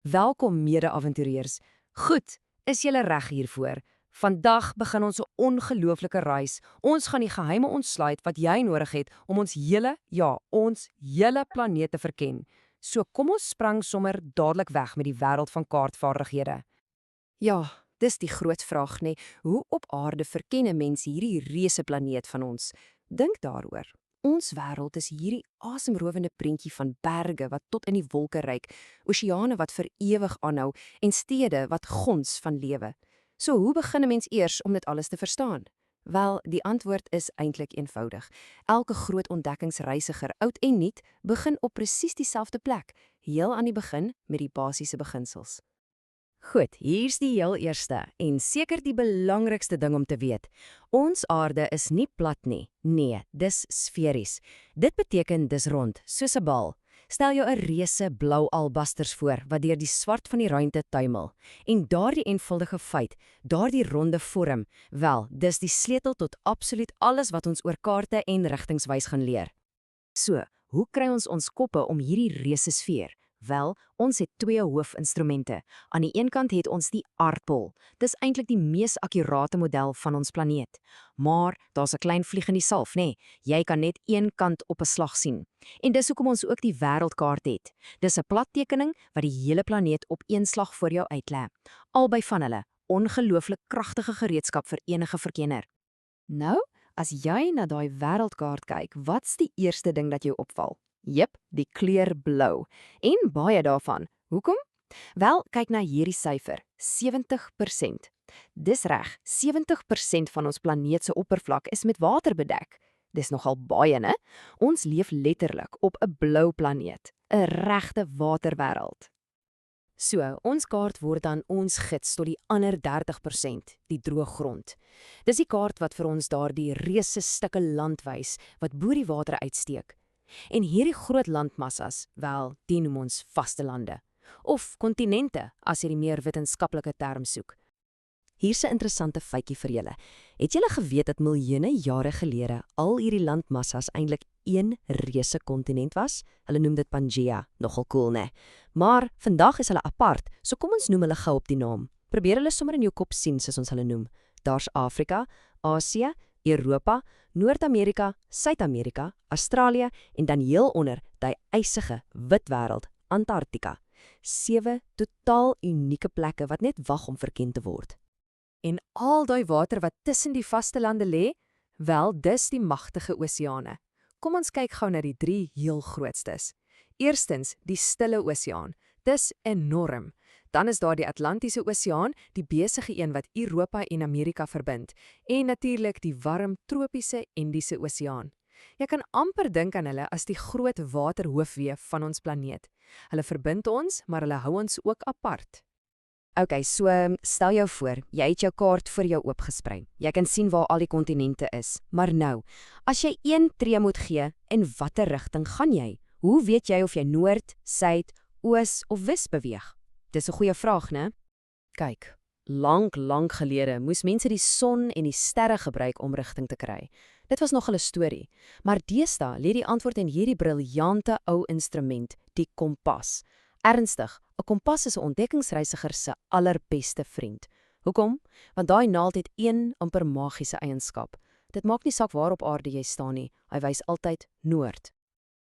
Welkom mede-avonturiers. Goed, is julle reg hiervoor? Vandag begin ons 'n ongelooflike reis. Ons gaan die geheime ontsluit wat jy nodig het om ons hele planeet te verken. So kom ons sprang sommer dadelik weg met die wêreld van kaartvaardighede. Ja, dis die groot vraag, nee. Hoe op aarde verken 'n mens hierdie reuse planeet van ons? Dink daaroor. Ons wêreld is hierdie asemrowende prentjie van berge wat tot in die wolke reik, oseane wat vir ewig aanhou en stede wat gons van lewe. So hoe begin 'n mens eers om dit alles te verstaan? Wel, die antwoord is eintlik eenvoudig. Elke groot ontdekkingsreisiger, oud en nuut, begin op presies dieselfde plek, heel aan die begin met die basiese beginsels. Goed, hier's die heel eerste en seker die belangrikste ding om te weet. Ons aarde is nie plat nie. Nee, dis sferies. Dit beteken dis rond, soos 'n bal. Stel jou 'n reuse blou albasters voor wat deur die swart van die ruimte tuimel. En daardie eenvoudige feit, daardie ronde vorm, wel, dis die sleutel tot absoluut alles wat ons oor kaarte en rigtingswys gaan leer. So, hoe kry ons koppe om hierdie reuse sfeer? Wel, ons het twee hoofinstrumente. Aan die een kant het ons die aardbol. Dis eintlik die mees akkurate model van ons planeet. Maar daar's 'n klein vlieg in die salf, nê? Jy kan net een kant op 'n slag sien. En dis hoekom ons ook die wêreldkaart het. Dis 'n plattekening wat die hele planeet op een slag voor jou uitlê. Albei van hulle, ongelooflik kragtige gereedskap vir enige verkenner. Nou, as jy na daai wêreldkaart kyk, wat's die eerste ding dat jou opval? Jep, die kleur blou. En baie daarvan. Hoekom? Wel, kyk na hierdie syfer, 70%. Dis reg, 70% van ons planeet se oppervlak is met water bedek. Dis nogal baie, né? Ons leef letterlik op 'n blou planeet, 'n regte waterwêreld. So, ons kaart word dan ons gids tot die ander 30%, die droë grond. Dis die kaart wat vir ons daardie reuse stukke land wys wat bo die water uitsteek. En hierdie groot landmassas, wel, die noem ons vastelande. Of kontinente, as jy die meer wetenskaplike term soek. Hier's 'n interessante feitjie vir julle. Het julle geweet dat miljoene jare gelede al hierdie landmassas eintlik een reuse kontinent was? Hulle noem dit Pangea, nogal cool, né? Maar vandag is hulle apart, so kom ons noem hulle gou op die naam. Probeer hulle sommer in jou kop sien soos ons hulle noem. Daar's Afrika, Asië, Europa, Noord-Amerika, Suid-Amerika, Australië en dan heel onder die ysige wit wêreld, Antarktika. 7 totaal unieke plekke wat net wag om verken te word. En al daai water wat tussen die vastelande lê, wel, dis die magtige oseane. Kom ons kyk gou na die 3 heel grootstes. Eerstens, die Stille Oseaan. Dis enorm. Dan is daar die Atlantiese Oseaan, die besige een wat Europa en Amerika verbind, en natuurlik die warm tropiese Indiese Oseaan. Jy kan amper dink aan hulle as die groot waterhoofwee van ons planeet. Hulle verbind ons, maar hulle hou ons ook apart. Okay, so stel jou voor, jy het jou kaart vir jou oopgesprei. Jy kan sien waar al die kontinente is. Maar nou, as jy een tree moet gee, in watter rigting gaan jy? Hoe weet jy of jy noord, suid, oos of wes beweeg? Dis 'n goeie vraag, né? Kyk, lank gelede moes mense die son en die sterre gebruik om rigting te kry. Dit was nogal 'n storie, maar deesdae lê die antwoord in hierdie briljante ou instrument, die kompas. Ernstig, 'n kompas is 'n ontdekkingsreisiger se allerbeste vriend. Hoekom? Want daai naald het een amper magiese eienskap. Dit maak nie saak waar op aarde jy staan nie, hy wys altyd noord.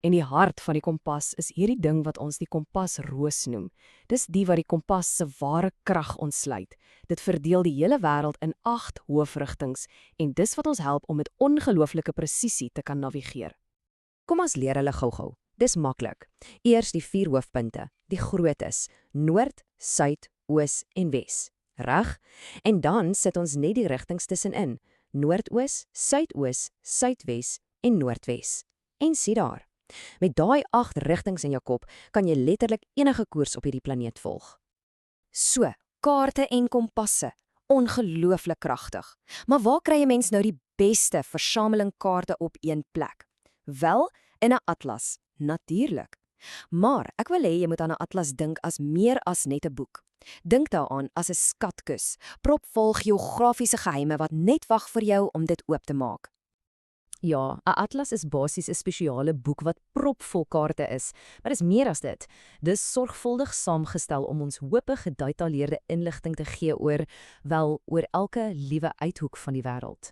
En die hart van die kompas is hierdie ding wat ons die kompasroos noem. Dis die wat die kompas se ware krag ontsluit. Dit verdeel die hele wêreld in 8 hoofrigtings en dis wat ons help om met ongelooflike presisie te kan navigeer. Kom ons leer hulle gou-gou. Dis maklik. Eers die 4 hoofpunte, die grootes: noord, suid, oos en wes. Reg? En dan sit ons net die rigtings tussenin: noordoos, suidoos, suidwes en noordwes. En sien daar. Met daai 8 rigtings in jou kop kan jy letterlik enige koers op hierdie planeet volg. So, kaarte en kompasse, ongelooflik kragtig. Maar waar kry 'n mens nou die beste versameling kaarte op een plek? Wel, in 'n atlas, natuurlik. Maar ek wil hê jy moet aan 'n atlas dink as meer as net 'n boek. Dink daaraan as 'n skatkus, propvol geografiese geheime wat net wag vir jou om dit oop te maak. Ja, 'n atlas is basies 'n spesiale boek wat propvol kaarte is, maar dis meer as dit. Dis sorgvuldig saamgestel om ons hoope gedetailleerde inligting te gee oor elke liewe uithoek van die wêreld.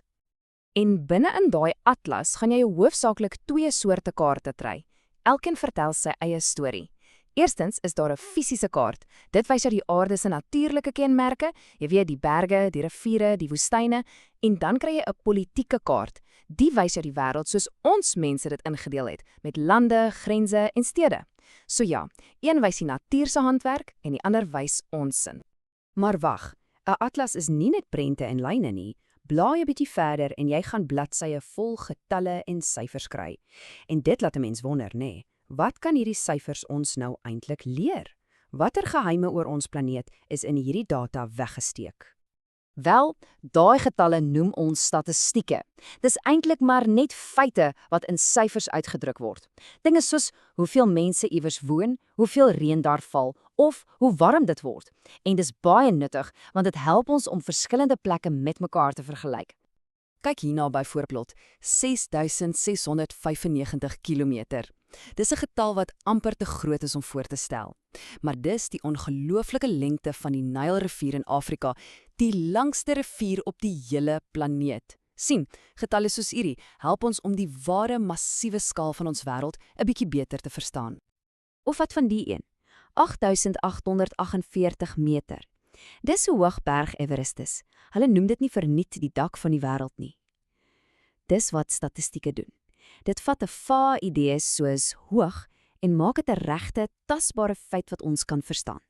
En binne in daai atlas gaan jy hoofsaaklik twee soorte kaarte kry. Elkeen vertel sy eie storie. Eerstens is daar 'n fisiese kaart. Dit wys jou die aarde se natuurlike kenmerke, jy weet die berge, die riviere, die woestyne, en dan kry jy 'n politieke kaart. Die wys jou die wêreld soos ons mense dit ingedeel het, met lande, grense en stede. So ja, een wys die natuur se handwerk en die ander wys ons sin. Maar wag, 'n atlas is nie net prente en lyne nie. Blaai 'n bietjie verder en jy gaan bladsye vol getalle en syfers kry. En dit laat 'n mens wonder, nê? Wat kan hierdie syfers ons nou eintlik leer? Watter geheime oor ons planeet is in hierdie data weggesteek? Wel, daai getalle noem ons statistieke. Dis eintlik maar net feite wat in syfers uitgedruk word. Dinge soos hoeveel mense iewers woon, hoeveel reën daar val of hoe warm dit word. En dis baie nuttig want dit help ons om verskillende plekke met mekaar te vergelyk. Kyk hierna byvoorbeeld, 6695 kilometer. Dis 'n getal wat amper te groot is om voor te stel. Maar dis die ongelooflike lengte van die Nylrivier in Afrika, die langste rivier op die hele planeet. Sien, getalle soos hierdie help ons om die ware massiewe skaal van ons wêreld 'n bietjie beter te verstaan. Of wat van die een? 8848 meter. Dis hoe hoog Berg Everest is. Hulle noem dit nie verniet die dak van die wêreld nie. Dis wat statistieke doen. Dit vat 'n vae idees soos hoog en maak dit 'n regte, tasbare feit wat ons kan verstaan.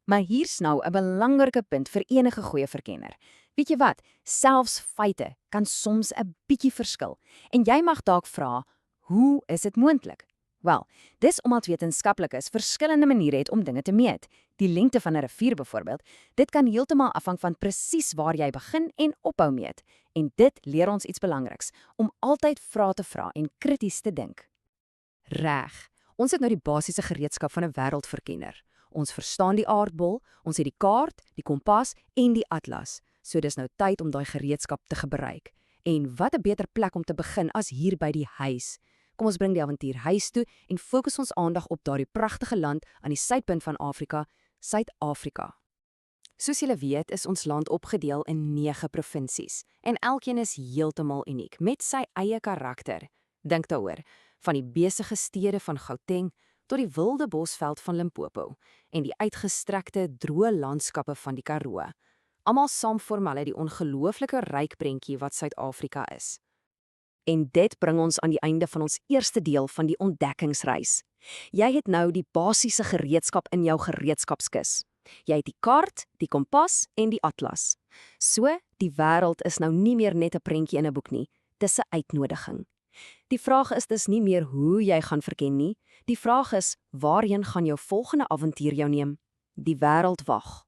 Maar hier's nou 'n belangrike punt vir enige goeie verkenner. Weet jy wat? Selfs feite kan soms 'n bietjie verskil. En jy mag dalk vra, hoe is dit moontlik? Wel, dis omdat wetenskaplikes verskillende maniere het om dinge te meet. Die lengte van 'n rivier byvoorbeeld, dit kan heeltemal afhang van presies waar jy begin en ophou meet. En dit leer ons iets belangriks, om altyd vrae te vra en krities te dink. Reg. Ons het nou die basiese gereedskap van 'n wêreldverkenner. Ons verstaan die aardbol, ons het die kaart, die kompas en die atlas. So dis nou tyd om daai gereedskap te gebruik. En wat 'n beter plek om te begin as hier by die huis. Kom ons bring die avontuur huis toe en fokus ons aandag op daardie pragtige land aan die suidpunt van Afrika, Suid-Afrika. Soos julle weet, is ons land opgedeel in 9 provinsies en elkeen is heeltemal uniek met sy eie karakter. Dink daaroor, van die besige stede van Gauteng tot die wilde bosveld van Limpopo en die uitgestrekte droë landskappe van die Karoo. Almal saam vorm hulle die ongelooflike ryk prentjie wat Suid-Afrika is. En dit bring ons aan die einde van ons eerste deel van die ontdekkingsreis. Jy het nou die basiese gereedskap in jou gereedskapskis. Jy het die kaart, die kompas en die atlas. So, die wêreld is nou nie meer net 'n prentjie in 'n boek nie, dis 'n uitnodiging. Die vraag is dus nie meer hoe jy gaan verken nie, die vraag is waarheen gaan jou volgende avontuur jou neem? Die wêreld wag.